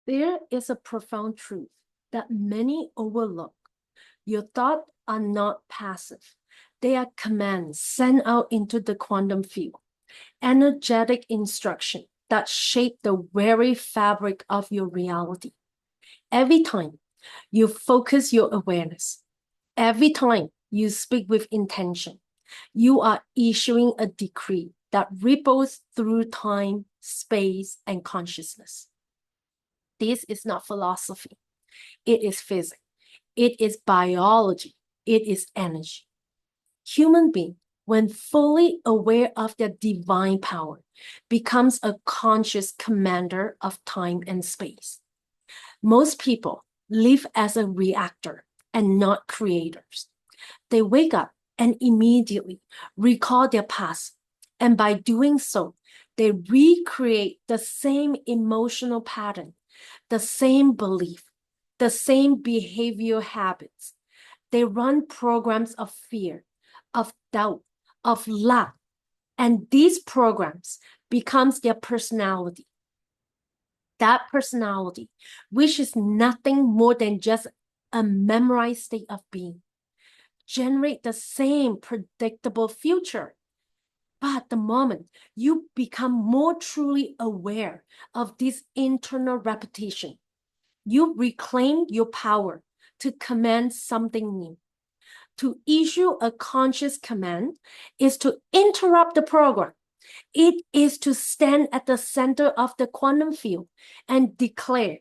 There is a profound truth that many overlook. Your thoughts are not passive. They are commands sent out into the quantum field, energetic instruction that shape the very fabric of your reality. Every time you focus your awareness, every time you speak with intention, you are issuing a decree that ripples through time, space, and consciousness. This is not philosophy. It is physics. It is biology. It is energy. Human being, when fully aware of their divine power, becomes a conscious commander of time and space. Most people live as a reactor and not creators. They wake up and immediately recall their past, and by doing so, they recreate the same emotional pattern, the same belief, the same behavioral habits. They run programs of fear, of doubt, of lack, and these programs becomes their personality. That personality, which is nothing more than just a memorized state of being, generate the same predictable future. But the moment you become more truly aware of this internal repetition, you reclaim your power to command something new. To issue a conscious command is to interrupt the program. It is to stand at the center of the quantum field and declare,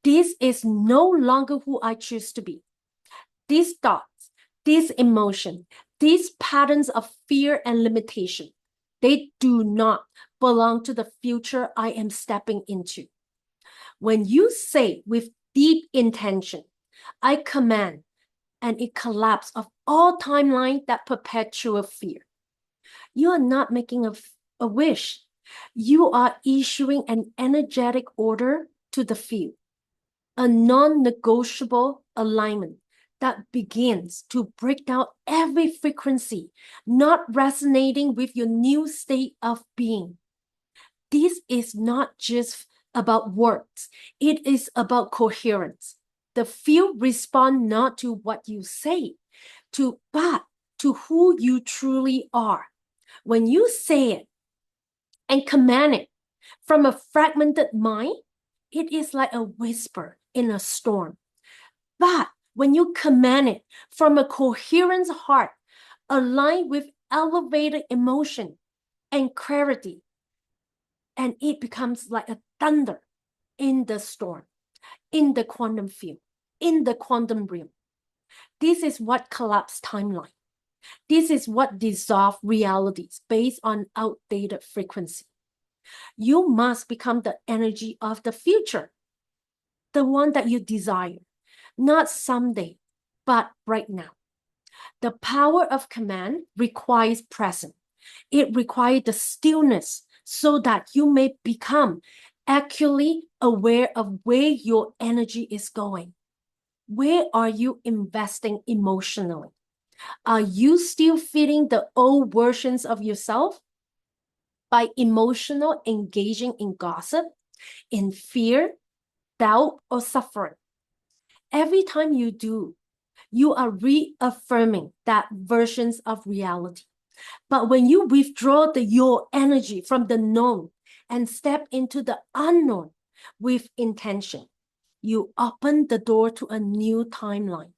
this is no longer who I choose to be. These thoughts, these emotions, these patterns of fear and limitation, they do not belong to the future I am stepping into. When you say with deep intention, I command, and it collapse of all timeline that perpetuate fear. You are not making a wish. You are issuing an energetic order to the field, a non-negotiable alignment that begins to break down every frequency not resonating with your new state of being. This is not just about words. It is about coherence. The field respond not to what you say, but to who you truly are. When you say it and command it from a fragmented mind, it is like a whisper in a storm. But when you command it from a coherent heart, aligned with elevated emotion and clarity, and it becomes like a thunder in the storm, in the quantum field, in the quantum realm. This is what collapsed timeline. This is what dissolve realities based on outdated frequency. You must become the energy of the future, the one that you desire, not someday, but right now. The power of command requires presence. It requires the stillness so that you may become accurately aware of where your energy is going. Where are you investing emotionally? Are you still feeding the old versions of yourself by emotional engaging in gossip, in fear, doubt, or suffering? Every time you do, you are reaffirming that versions of reality. But when you withdraw your energy from the known and step into the unknown with intention, you open the door to a new timeline,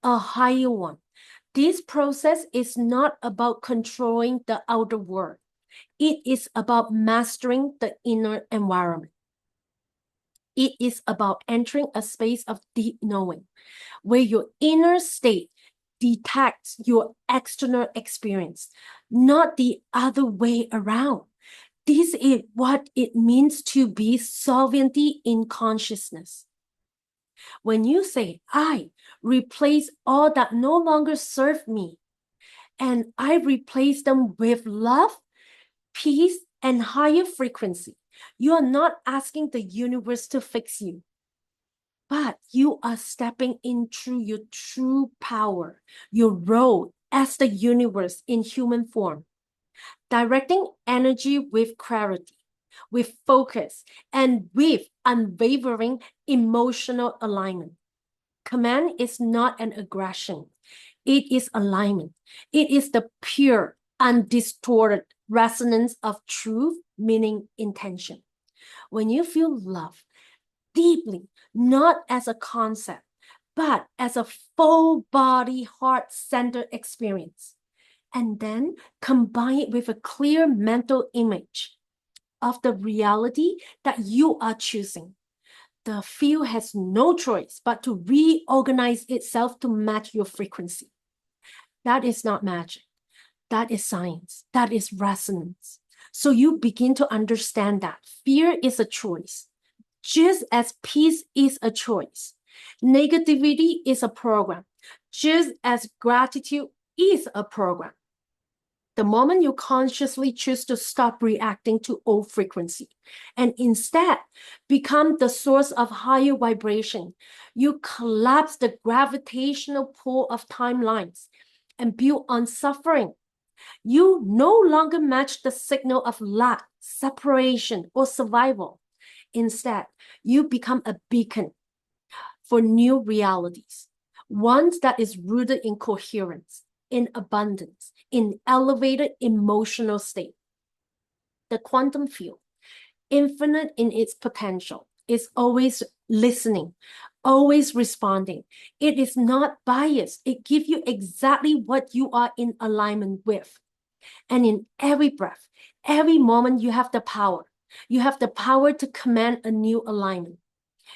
a higher one. This process is not about controlling the outer world. It is about mastering the inner environment. It is about entering a space of deep knowing, where your inner state detects your external experience, not the other way around. This is what it means to be sovereignty in consciousness. When you say, I replace all that no longer serve me, and I replace them with love, peace, and higher frequency, you are not asking the universe to fix you, but you are stepping into your true power, your role as the universe in human form, directing energy with clarity, with focus, and with unwavering emotional alignment. Command is not an aggression. It is alignment. It is the pure, undistorted resonance of truth, meaning, intention. When you feel love deeply, not as a concept, but as a full body, heart-centered experience, and then combine it with a clear mental image of the reality that you are choosing, the field has no choice but to reorganize itself to match your frequency. That is not magic. That is science. That is resonance. So you begin to understand that fear is a choice, just as peace is a choice. Negativity is a program, just as gratitude is a program. The moment you consciously choose to stop reacting to old frequency and instead become the source of higher vibration, you collapse the gravitational pull of timelines and build on suffering. You no longer match the signal of lack, separation, or survival. Instead, you become a beacon for new realities, one that is rooted in coherence, in abundance, in elevated emotional state. The quantum field, infinite in its potential, is always listening, always responding. It is not biased. It gives you exactly what you are in alignment with. And in every breath, every moment, you have the power. You have the power to command a new alignment.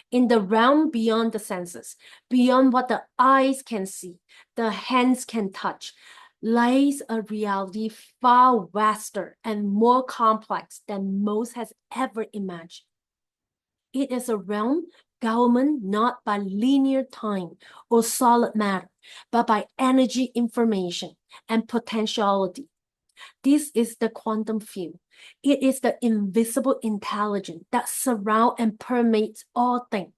In the realm beyond the senses, beyond what the eyes can see, the hands can touch, lies a reality far vaster and more complex than most has ever imagined. It is a realm governed not by linear time or solid matter, but by energy, information, and potentiality. This is the quantum field. It is the invisible intelligence that surrounds and permeates all things.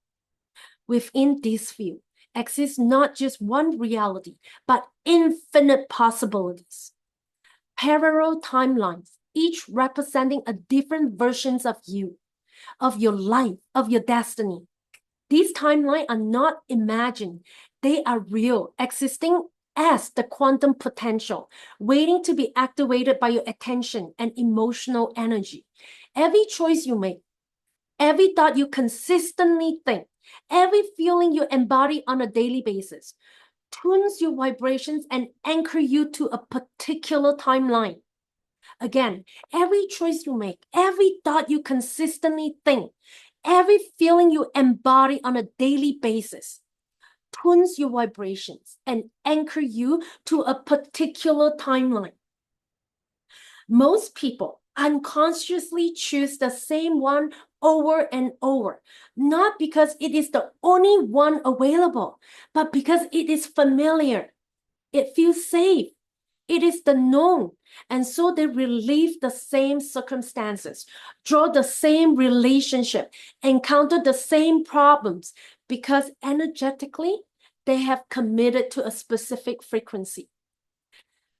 Within this field exists not just one reality, but infinite possibilities. Parallel timelines, each representing a different versions of you, of your life, of your destiny. These timelines are not imagined. They are real, existing as the quantum potential, waiting to be activated by your attention and emotional energy. Every choice you make, every thought you consistently think, every feeling you embody on a daily basis tunes your vibrations and anchor you to a particular timeline. Again, every choice you make, every thought you consistently think, every feeling you embody on a daily basis tunes your vibrations and anchor you to a particular timeline. Most people unconsciously choose the same one over and over, not because it is the only one available, but because it is familiar. It feels safe. It is the known. And so they relive the same circumstances, draw the same relationship, encounter the same problems, because energetically, they have committed to a specific frequency.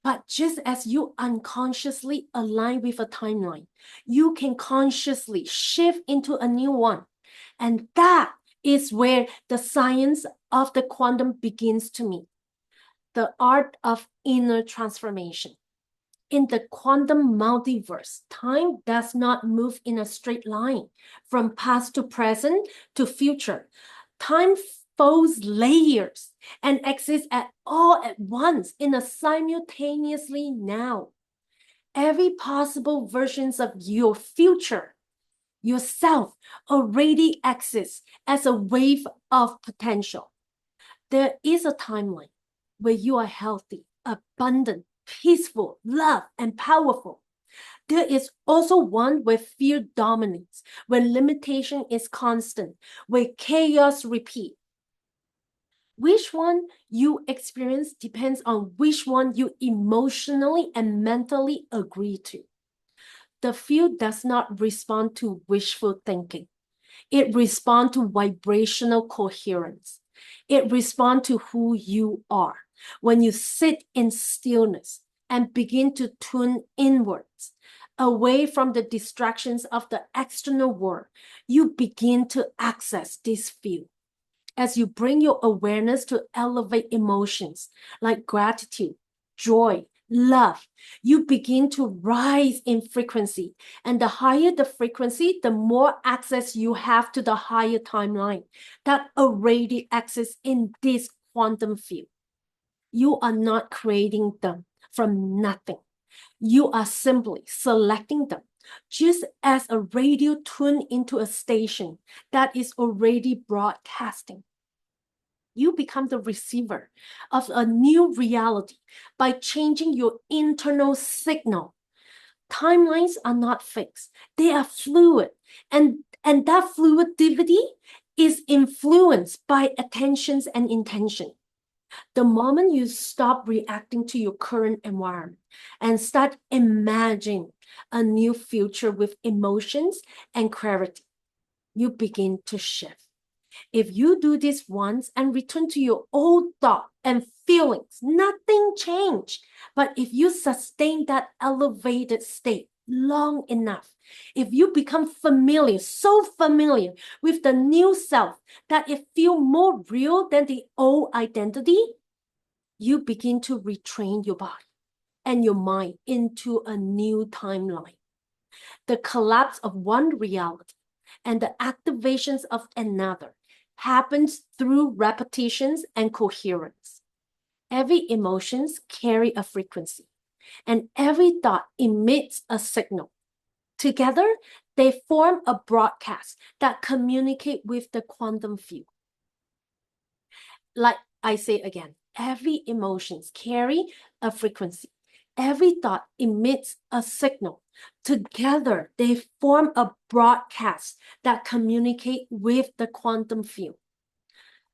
But just as you unconsciously align with a timeline, you can consciously shift into a new one. And that is where the science of the quantum begins to meet. The art of inner transformation. In the quantum multiverse, time does not move in a straight line from past to present to future. Time folds layers and exists all at once in a simultaneously now. Every possible versions of your future, yourself, already exists as a wave of potential. There is a timeline where you are healthy, abundant, peaceful, loved, and powerful. There is also one where fear dominates, where limitation is constant, where chaos repeats. Which one you experience depends on which one you emotionally and mentally agree to. The field does not respond to wishful thinking. It responds to vibrational coherence. It responds to who you are. When you sit in stillness and begin to tune inwards, away from the distractions of the external world, you begin to access this field. As you bring your awareness to elevate emotions like gratitude, joy, love, you begin to rise in frequency. And the higher the frequency, the more access you have to the higher timeline that already exists in this quantum field. You are not creating them from nothing. You are simply selecting them, just as a radio tuned into a station that is already broadcasting. You become the receiver of a new reality by changing your internal signal. Timelines are not fixed. They are fluid. And that fluidity is influenced by attentions and intention. The moment you stop reacting to your current environment and start imagining a new future with emotions and clarity, you begin to shift. If you do this once and return to your old thought and feelings, nothing changed. But if you sustain that elevated state long enough, if you become familiar, so familiar with the new self that it feels more real than the old identity, you begin to retrain your body and your mind into a new timeline. The collapse of one reality and the activations of another happens through repetitions and coherence. Every emotions carry a frequency, and every thought emits a signal. Together, they form a broadcast that communicate with the quantum field. Like I say again, every emotions carry a frequency. Every thought emits a signal. Together, they form a broadcast that communicate with the quantum field.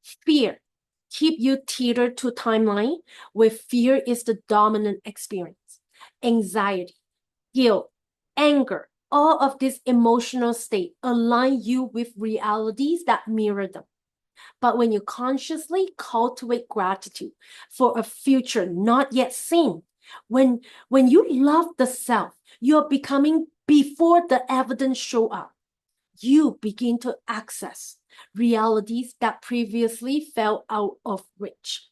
Fear keep you tethered to timeline where fear is the dominant experience. Anxiety, guilt, anger, all of this emotional state align you with realities that mirror them. But when you consciously cultivate gratitude for a future not yet seen, when you love the self, you're becoming before the evidence show up. You begin to access realities that previously fell out of reach.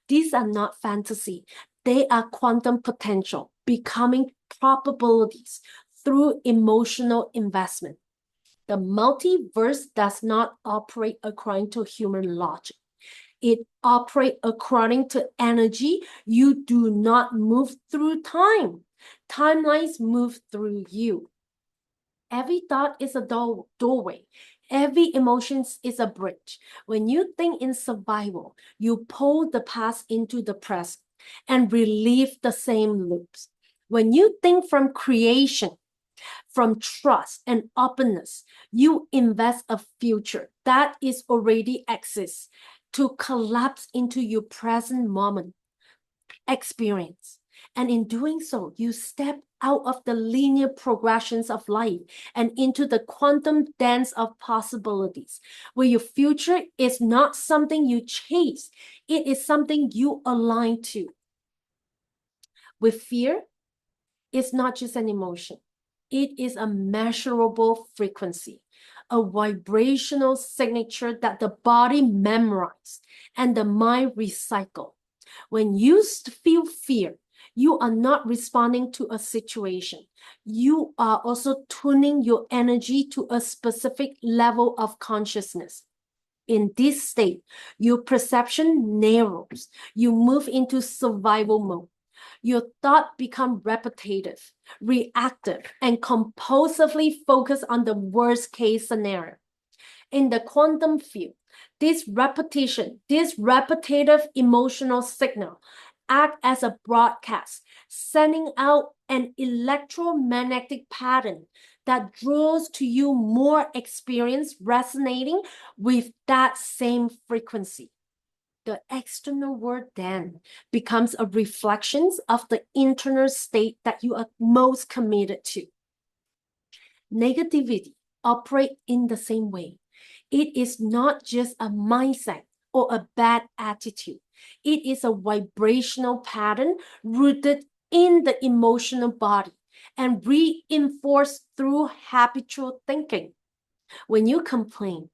These are not fantasy. They are quantum potential, becoming probabilities through emotional investment. The multiverse does not operate according to human logic. It operates according to energy. You do not move through time. Timelines move through you. Every thought is a doorway. Every emotion is a bridge. When you think in survival, you pull the past into the present and relieve the same loops. When you think from creation, from trust and openness, you invest a future that is already exists to collapse into your present moment experience. And in doing so, you step out of the linear progressions of life and into the quantum dance of possibilities, where your future is not something you chase, it is something you align to. With fear, it's not just an emotion. It is a measurable frequency, a vibrational signature that the body memorizes and the mind recycles. When you feel fear, you are not responding to a situation. You are also tuning your energy to a specific level of consciousness. In this state, your perception narrows. You move into survival mode. Your thought become repetitive, reactive, and compulsively focused on the worst case scenario. In the quantum field, this repetition, this repetitive emotional signal act as a broadcast, sending out an electromagnetic pattern that draws to you more experience resonating with that same frequency. The external world then becomes a reflection of the internal state that you are most committed to. Negativity operates in the same way. It is not just a mindset or a bad attitude. It is a vibrational pattern rooted in the emotional body and reinforced through habitual thinking. When you complain,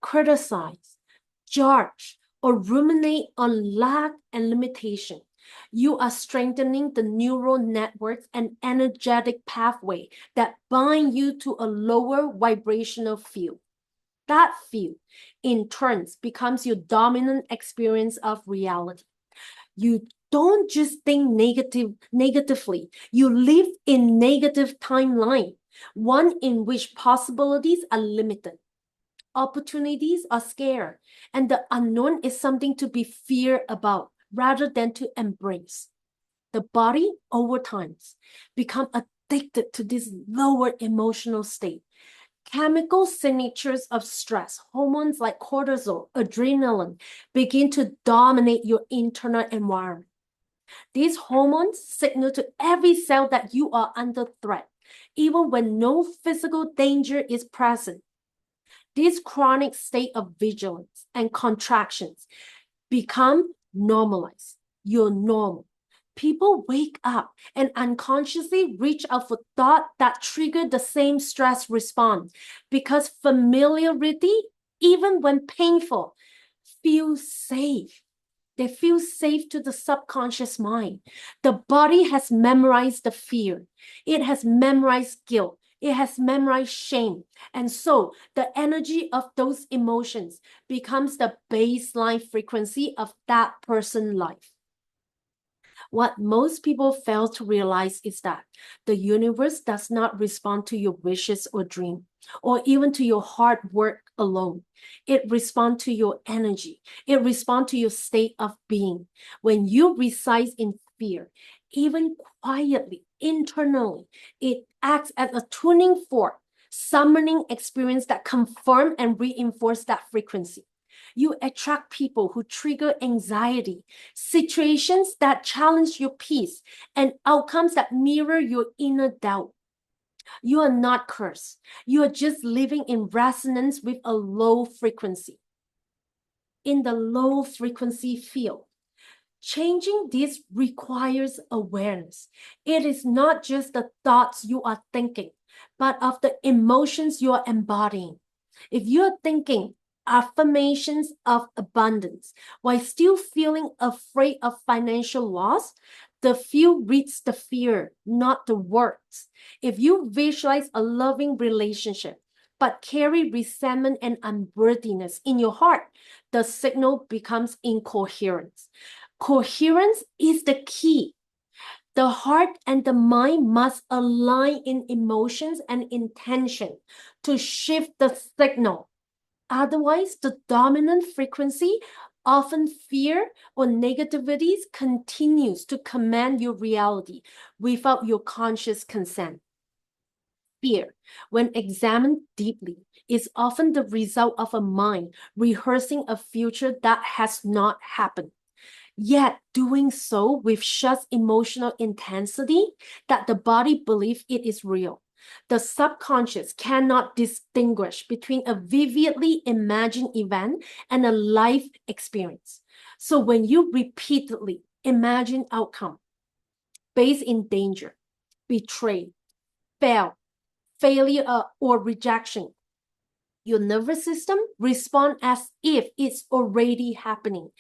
criticize, judge, or ruminate on lack and limitation, you are strengthening the neural networks and energetic pathway that bind you to a lower vibrational field. That field, in turn, becomes your dominant experience of reality. You don't just think negatively. You live in negative timeline, one in which possibilities are limited, opportunities are scarce, and the unknown is something to be feared about rather than to embrace. The body, over time, become addicted to this lower emotional state. Chemical signatures of stress, hormones like cortisol, adrenaline, begin to dominate your internal environment. These hormones signal to every cell that you are under threat, even when no physical danger is present. This chronic state of vigilance and contractions become normalized. You're normal. People wake up and unconsciously reach out for thoughts that trigger the same stress response because familiarity, even when painful, feels safe. They feel safe to the subconscious mind. The body has memorized the fear. It has memorized guilt. It has memorized shame. And so the energy of those emotions becomes the baseline frequency of that person's life. What most people fail to realize is that the universe does not respond to your wishes or dreams, or even to your hard work alone. It responds to your energy. It responds to your state of being. When you reside in fear, even quietly, internally, it acts as a tuning fork, summoning experience that confirm and reinforce that frequency. You attract people who trigger anxiety, situations that challenge your peace, and outcomes that mirror your inner doubt. You are not cursed. You are just living in resonance with a low frequency. In the low frequency field, changing this requires awareness. It is not just the thoughts you are thinking, but of the emotions you are embodying. If you are thinking affirmations of abundance while still feeling afraid of financial loss, the field reads the fear, not the words. If you visualize a loving relationship, but carry resentment and unworthiness in your heart, the signal becomes incoherence. Coherence is the key. The heart and the mind must align in emotions and intention to shift the signal. Otherwise, the dominant frequency, often fear or negativities, continues to command your reality without your conscious consent. Fear, when examined deeply, is often the result of a mind rehearsing a future that has not happened. Yet doing so with such emotional intensity that the body believes it is real. The subconscious cannot distinguish between a vividly imagined event and a life experience. So when you repeatedly imagine outcome based in danger, betray, failure or rejection, your nervous system responds as if it's already happening.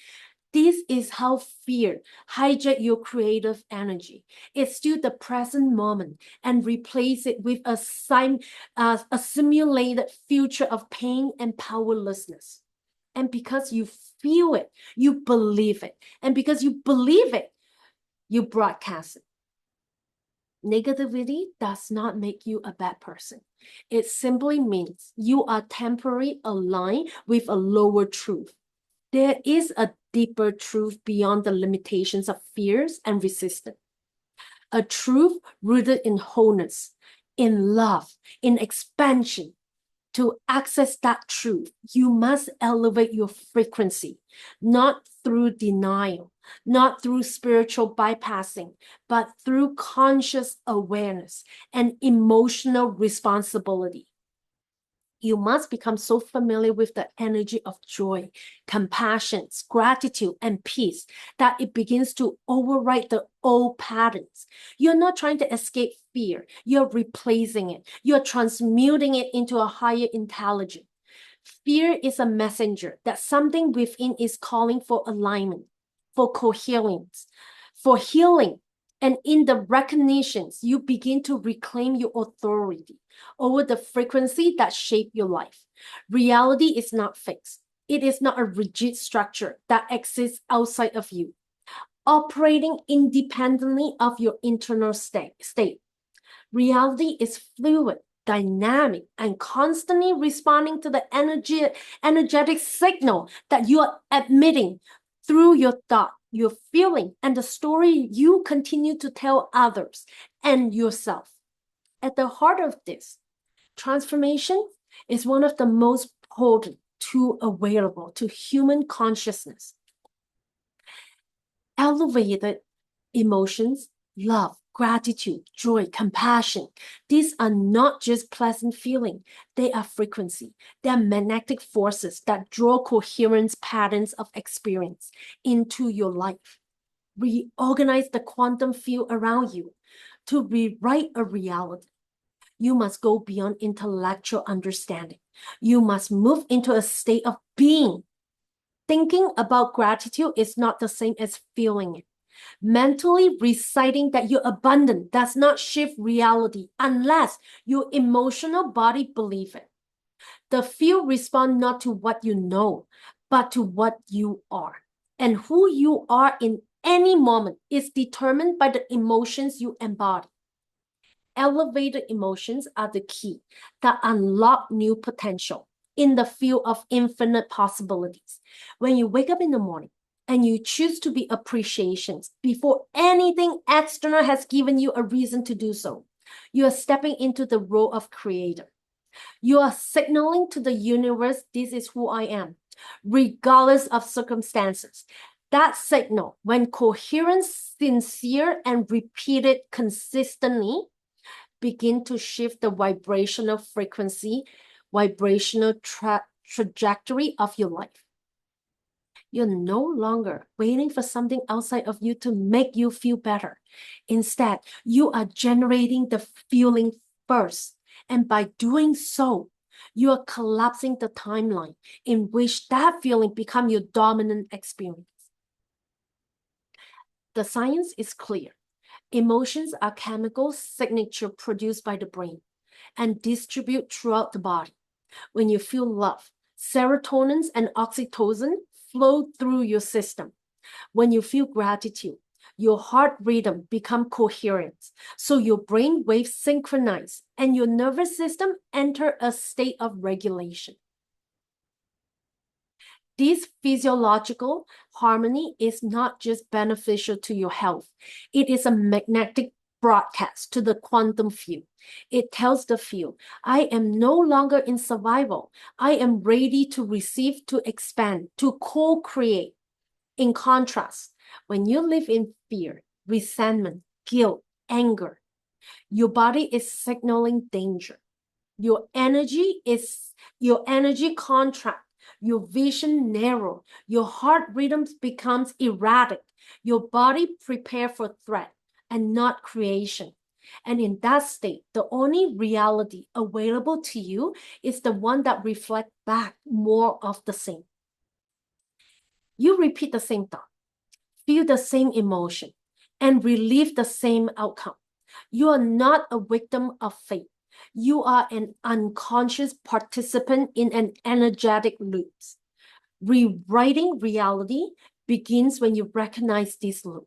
This is how fear hijacks your creative energy. It's still the present moment and replace it with a simulated future of pain and powerlessness. And because you feel it, you believe it. And because you believe it, you broadcast it. Negativity does not make you a bad person. It simply means you are temporarily aligned with a lower truth. There is a deeper truth beyond the limitations of fears and resistance. A truth rooted in wholeness, in love, in expansion. To access that truth, you must elevate your frequency, not through denial, not through spiritual bypassing, but through conscious awareness and emotional responsibility. You must become so familiar with the energy of joy, compassion, gratitude, and peace that it begins to override the old patterns. You're not trying to escape fear. You're replacing it. You're transmuting it into a higher intelligence. Fear is a messenger that something within is calling for alignment, for coherence, for healing. And in the recognitions, you begin to reclaim your authority over the frequency that shape your life. Reality is not fixed. It is not a rigid structure that exists outside of you, operating independently of your internal state. Reality is fluid, dynamic, and constantly responding to the energetic signal that you are emitting through your thought, your feeling, and the story you continue to tell others and yourself. At the heart of this, transformation is one of the most potent tools available to human consciousness. Elevated emotions, love, gratitude, joy, compassion. These are not just pleasant feelings. They are frequency. They are magnetic forces that draw coherent patterns of experience into your life. Reorganize the quantum field around you to rewrite a reality. You must go beyond intellectual understanding. You must move into a state of being. Thinking about gratitude is not the same as feeling it. Mentally reciting that you're abundant does not shift reality unless your emotional body believes it. The field responds not to what you know, but to what you are. And who you are in any moment is determined by the emotions you embody. Elevated emotions are the key that unlock new potential in the field of infinite possibilities. When you wake up in the morning and you choose to be appreciations before anything external has given you a reason to do so, you are stepping into the role of creator. You are signaling to the universe, this is who I am, regardless of circumstances. That signal, when coherent, sincere, and repeated consistently, begin to shift the vibrational frequency, vibrational trajectory of your life. You're no longer waiting for something outside of you to make you feel better. Instead, you are generating the feeling first. And by doing so, you are collapsing the timeline in which that feeling becomes your dominant experience. The science is clear. Emotions are chemical signature produced by the brain and distribute throughout the body. When you feel love, serotonin and oxytocin flow through your system. When you feel gratitude, your heart rhythm becomes coherent, so your brain waves synchronize and your nervous system enter a state of regulation. This physiological harmony is not just beneficial to your health. It is a magnetic broadcast to the quantum field. It tells the field, I am no longer in survival. I am ready to receive, to expand, to co-create. In contrast, when you live in fear, resentment, guilt, anger, your body is signaling danger. Your energy contracts. Your vision narrow, your heart rhythms becomes erratic, your body prepare for threat and not creation. And in that state, the only reality available to you is the one that reflects back more of the same. You repeat the same thought, feel the same emotion, and relieve the same outcome. You are not a victim of fate. You are an unconscious participant in an energetic loop. Rewriting reality begins when you recognize this loop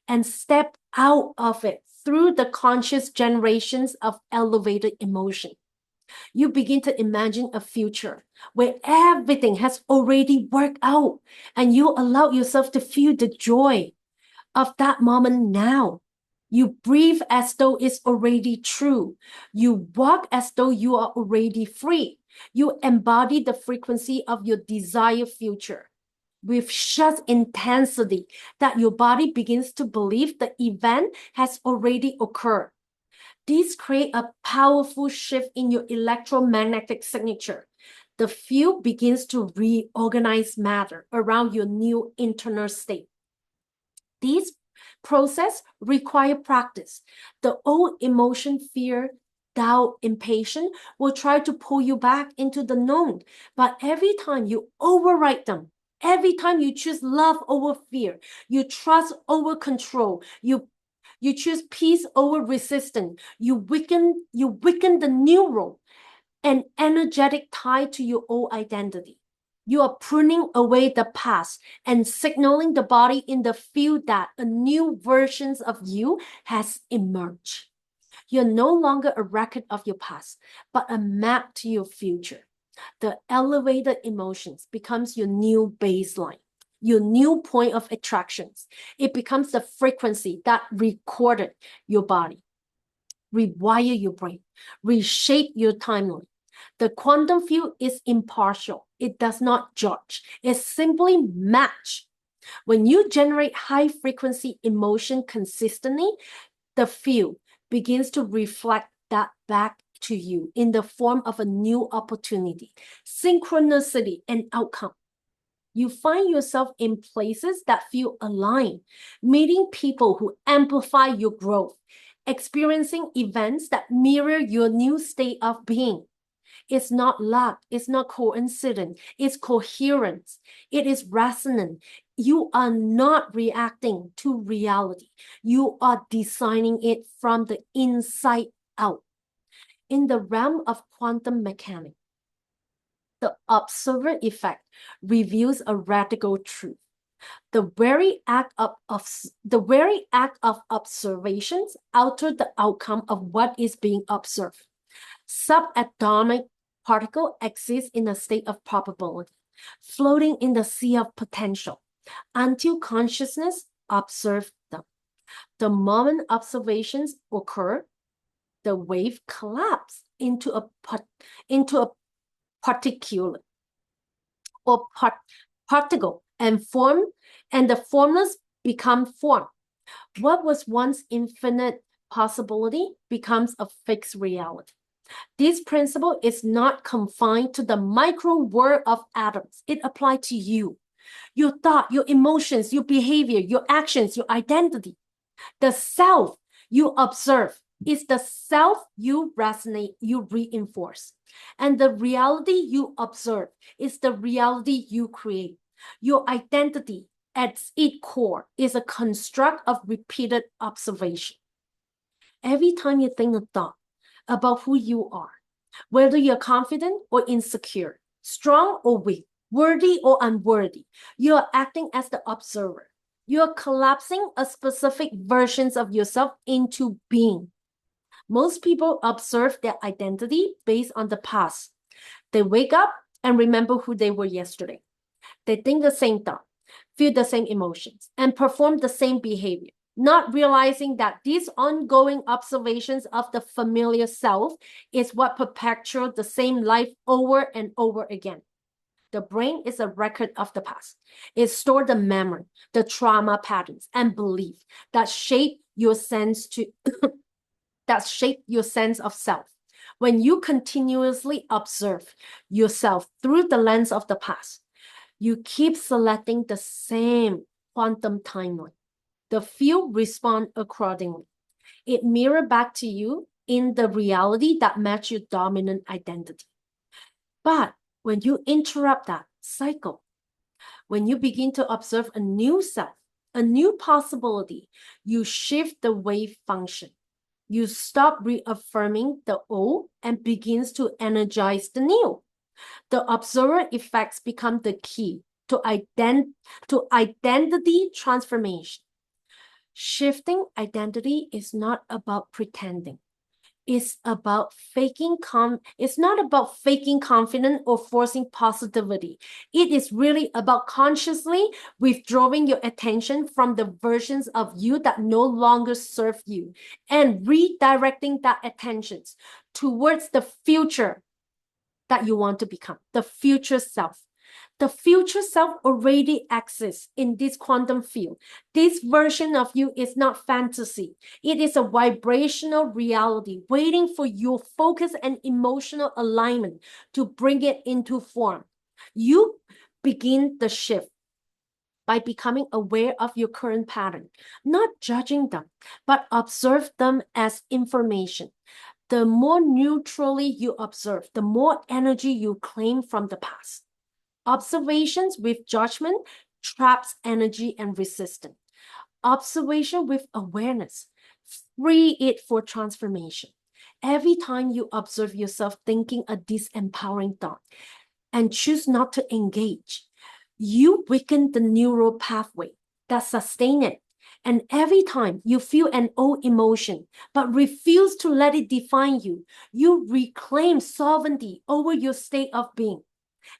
and step out of it through the conscious generations of elevated emotion. You begin to imagine a future where everything has already worked out and you allow yourself to feel the joy of that moment now. You breathe as though it's already true. You walk as though you are already free. You embody the frequency of your desired future with such intensity that your body begins to believe the event has already occurred. These create a powerful shift in your electromagnetic signature. The field begins to reorganize matter around your new internal state. These processes require practice. The old emotion, fear, doubt, impatience will try to pull you back into the known. But every time you override them, every time you choose love over fear, you trust over control, you choose peace over resistance, you weaken the neural and energetic tie to your old identity. You are pruning away the past and signaling the body in the field that a new version of you has emerged. You're no longer a record of your past, but a map to your future. The elevated emotions becomes your new baseline, your new point of attractions. It becomes the frequency that recorded your body, rewire your brain, reshape your timeline. The quantum field is impartial. It does not judge. It simply matches. When you generate high frequency emotion consistently, the field begins to reflect that back to you in the form of a new opportunity, synchronicity, and outcome. You find yourself in places that feel aligned, meeting people who amplify your growth, experiencing events that mirror your new state of being. It's not luck. It's not coincidence. It's coherence. It is resonant. You are not reacting to reality. You are designing it from the inside out. In the realm of quantum mechanics, the observer effect reveals a radical truth. The very act of observations alter the outcome of what is being observed. Subatomic particles exist in a state of probability, floating in the sea of potential, until consciousness observes them. The moment observations occur, the wave collapses into a particle or particle and the formless become form. What was once infinite possibility becomes a fixed reality. This principle is not confined to the micro world of atoms. It applies to you, your thought, your emotions, your behavior, your actions, your identity. The self you observe is the self you resonate, you reinforce. And the reality you observe is the reality you create. Your identity at its core is a construct of repeated observation. Every time you think a thought about who you are, whether you're confident or insecure, strong or weak, worthy or unworthy, you are acting as the observer. You are collapsing a specific versions of yourself into being. Most people observe their identity based on the past. They wake up and remember who they were yesterday. They think the same thought, feel the same emotions, and perform the same behavior, not realizing that these ongoing observations of the familiar self is what perpetuates the same life over and over again. The brain is a record of the past. It stores the memory, the trauma patterns, and belief that shape your sense of self. When you continuously observe yourself through the lens of the past, you keep selecting the same quantum timeline. The field responds accordingly. It mirrors back to you in the reality that matches your dominant identity. But when you interrupt that cycle, when you begin to observe a new self, a new possibility, you shift the wave function. You stop reaffirming the old and begins to energize the new. The observer effects become the key to identity transformation. Shifting identity is not about pretending. It's about it's not about faking confidence or forcing positivity. It is really about consciously withdrawing your attention from the versions of you that no longer serve you and redirecting that attention towards the future that you want to become, the future self. The future self already exists in this quantum field. This version of you is not fantasy. It is a vibrational reality waiting for your focus and emotional alignment to bring it into form. You begin the shift by becoming aware of your current pattern, not judging them, but observe them as information. The more neutrally you observe, the more energy you claim from the past. Observations with judgment traps energy and resistance. Observation with awareness free it for transformation. Every time you observe yourself thinking a disempowering thought and choose not to engage, you weaken the neural pathway that sustain it. And every time you feel an old emotion but refuse to let it define you, you reclaim sovereignty over your state of being.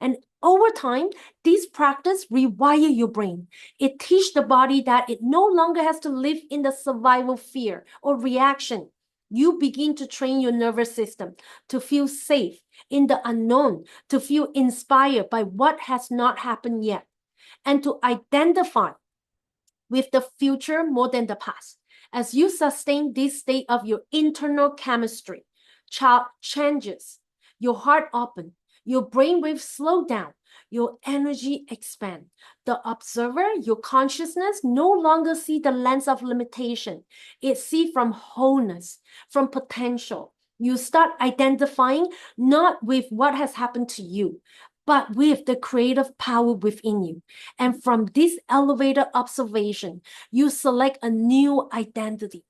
And over time, this practice rewire your brain. It teaches the body that it no longer has to live in the survival fear or reaction. You begin to train your nervous system to feel safe in the unknown, to feel inspired by what has not happened yet, and to identify with the future more than the past. As you sustain this state of your internal chemistry, changes, your heart opens, your brainwaves slow down, your energy expand. The observer, your consciousness, no longer see the lens of limitation. It see from wholeness, from potential. You start identifying not with what has happened to you, but with the creative power within you. And from this elevated observation, you select a new identity.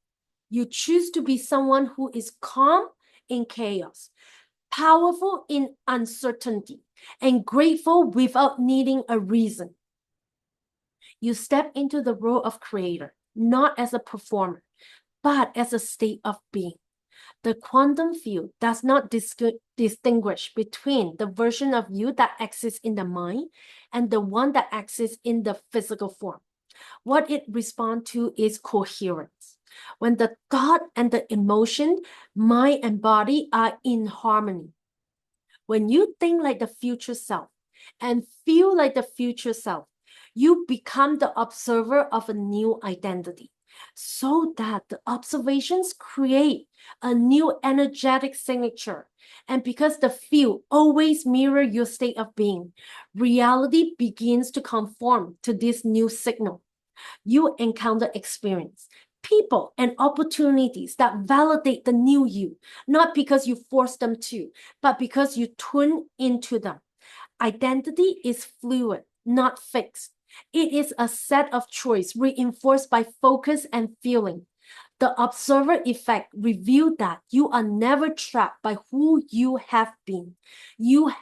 You choose to be someone who is calm in chaos, powerful in uncertainty, and grateful without needing a reason. You step into the role of creator, not as a performer, but as a state of being. The quantum field does not distinguish between the version of you that exists in the mind and the one that exists in the physical form. What it responds to is coherence. When the thought and the emotion, mind and body are in harmony. When you think like the future self and feel like the future self, you become the observer of a new identity, so that the observations create a new energetic signature. And because the field always mirror your state of being, reality begins to conform to this new signal. You encounter experience, people, and opportunities that validate the new you, not because you force them to, but because you tune into them. Identity is fluid, not fixed. It is a set of choice reinforced by focus and feeling. The observer effect revealed that you are never trapped by who you have been. You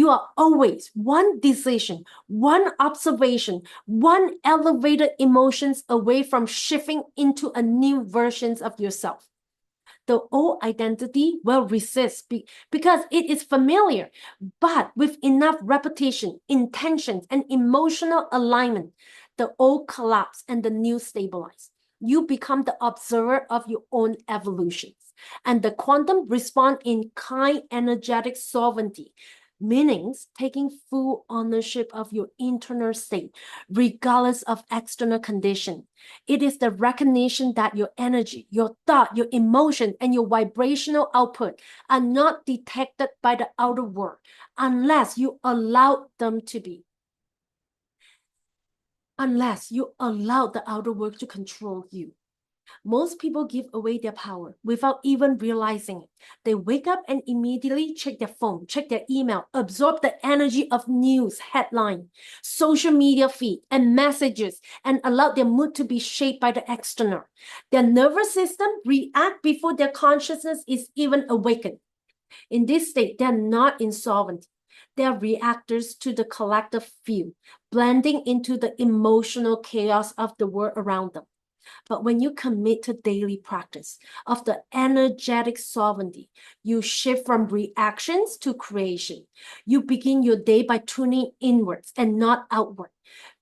are always one decision, one observation, one elevated emotions away from shifting into a new versions of yourself. The old identity will resist because it is familiar, but with enough repetition, intentions, and emotional alignment, the old collapse and the new stabilize. You become the observer of your own evolutions, and the quantum respond in kind energetic sovereignty, meanings taking full ownership of your internal state, regardless of external condition. It is the recognition that your energy, your thought, your emotion, and your vibrational output are not detected by the outer world unless you allow them to be. Unless you allow the outer world to control you. Most people give away their power without even realizing it. They wake up and immediately check their phone, check their email, absorb the energy of news, headline, social media feed, and messages, and allow their mood to be shaped by the external. Their nervous system react before their consciousness is even awakened. In this state, they're not insolvent. They are reactors to the collective field, blending into the emotional chaos of the world around them. But when you commit to daily practice of the energetic sovereignty, you shift from reactions to creation. You begin your day by tuning inwards and not outward.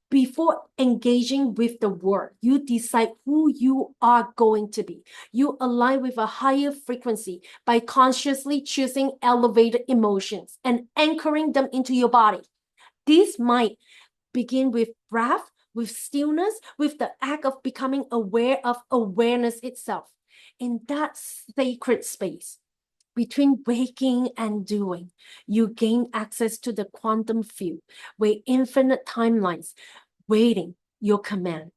Before engaging with the world, you decide who you are going to be. You align with a higher frequency by consciously choosing elevated emotions and anchoring them into your body. This might begin with breath, with stillness, with the act of becoming aware of awareness itself. In that sacred space between waking and doing, you gain access to the quantum field where infinite timelines waiting your command.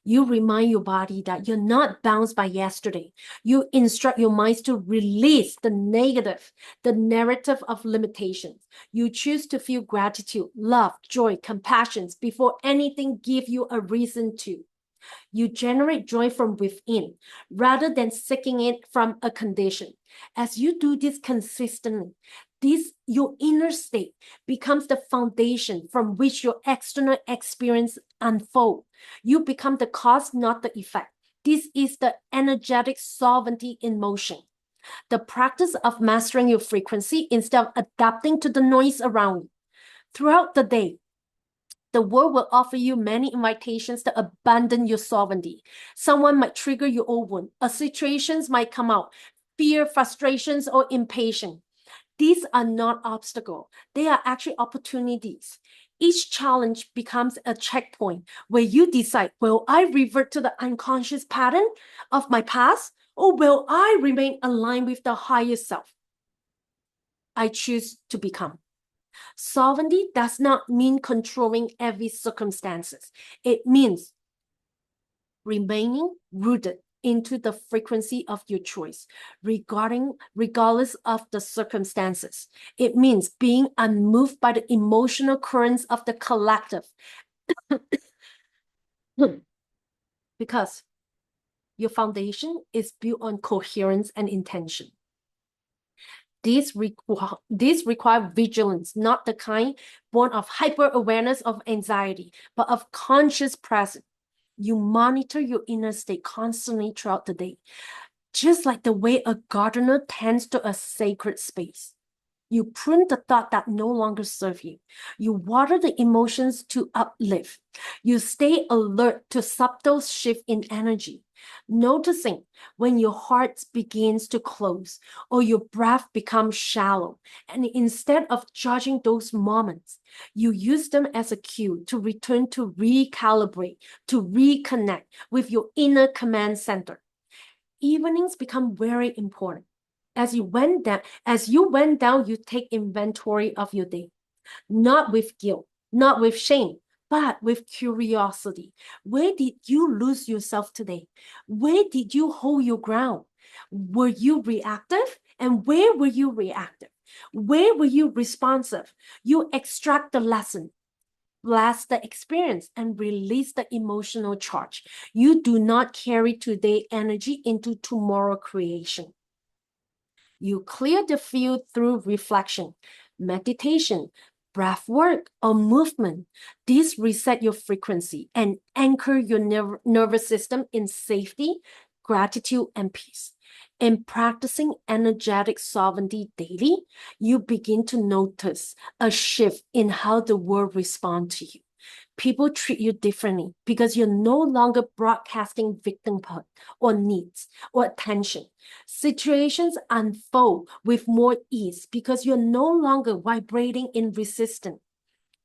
You remind your body that you're not bound by yesterday. You instruct your minds to release the negative, the narrative of limitations. You choose to feel gratitude, love, joy, compassion before anything give you a reason to. You generate joy from within rather than seeking it from a condition. As you do this consistently, your inner state becomes the foundation from which your external experience unfold. You become the cause, not the effect. This is the energetic sovereignty in motion. The practice of mastering your frequency instead of adapting to the noise around you. Throughout the day, the world will offer you many invitations to abandon your sovereignty. Someone might trigger your old wound. Situations might come out. Fear, frustrations, or impatience. These are not obstacles. They are actually opportunities. Each challenge becomes a checkpoint where you decide, will I revert to the unconscious pattern of my past, or will I remain aligned with the higher self I choose to become? Sovereignty does not mean controlling every circumstances. It means remaining rooted into the frequency of your choice, regardless of the circumstances. It means being unmoved by the emotional currents of the collective. Because your foundation is built on coherence and intention. These require vigilance, not the kind born of hyper-awareness of anxiety, but of conscious presence. You monitor your inner state constantly throughout the day, just like the way a gardener tends to a sacred space. You prune the thought that no longer serve you. You water the emotions to uplift. You stay alert to subtle shift in energy, noticing when your heart begins to close or your breath becomes shallow. And instead of judging those moments, you use them as a cue to return to recalibrate, to reconnect with your inner command center. Evenings become very important. As you went down, you take inventory of your day, not with guilt, not with shame, but with curiosity. Where did you lose yourself today? Where did you hold your ground? Were you reactive? And where were you reactive? Where were you responsive? You extract the lesson, blast the experience, and release the emotional charge. You do not carry today energy into tomorrow creation. You clear the field through reflection, meditation, breath work, or movement. These reset your frequency and anchor your nervous system in safety, gratitude, and peace. In practicing energetic sovereignty daily, you begin to notice a shift in how the world responds to you. People treat you differently because you're no longer broadcasting victimhood or needs or attention. Situations unfold with more ease because you're no longer vibrating in resistance.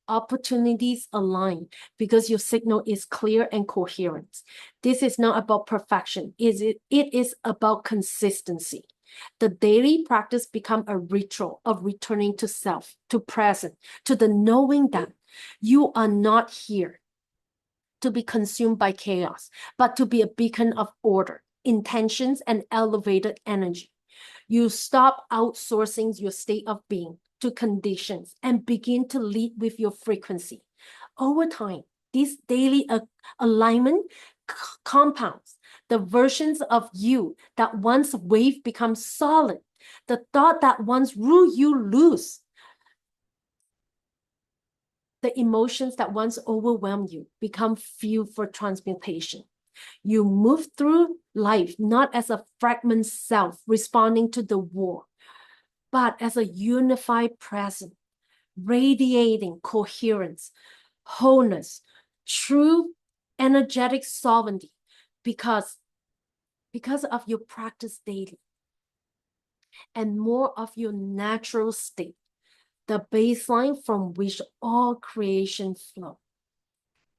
Opportunities align because your signal is clear and coherent. This is not about perfection. It is about consistency. The daily practice become a ritual of returning to self, to present, to the knowing that you are not here to be consumed by chaos, but to be a beacon of order, intentions, and elevated energy. You stop outsourcing your state of being to conditions and begin to lead with your frequency. Over time, this daily alignment compounds. The versions of you that once wave becomes solid. The thought that once ruled you loose. The emotions that once overwhelmed you become fuel for transmutation. You move through life not as a fragment self responding to the war, but as a unified presence, radiating coherence, wholeness, true energetic sovereignty, because of your practice daily and more of your natural state. the baseline from which all creation flows.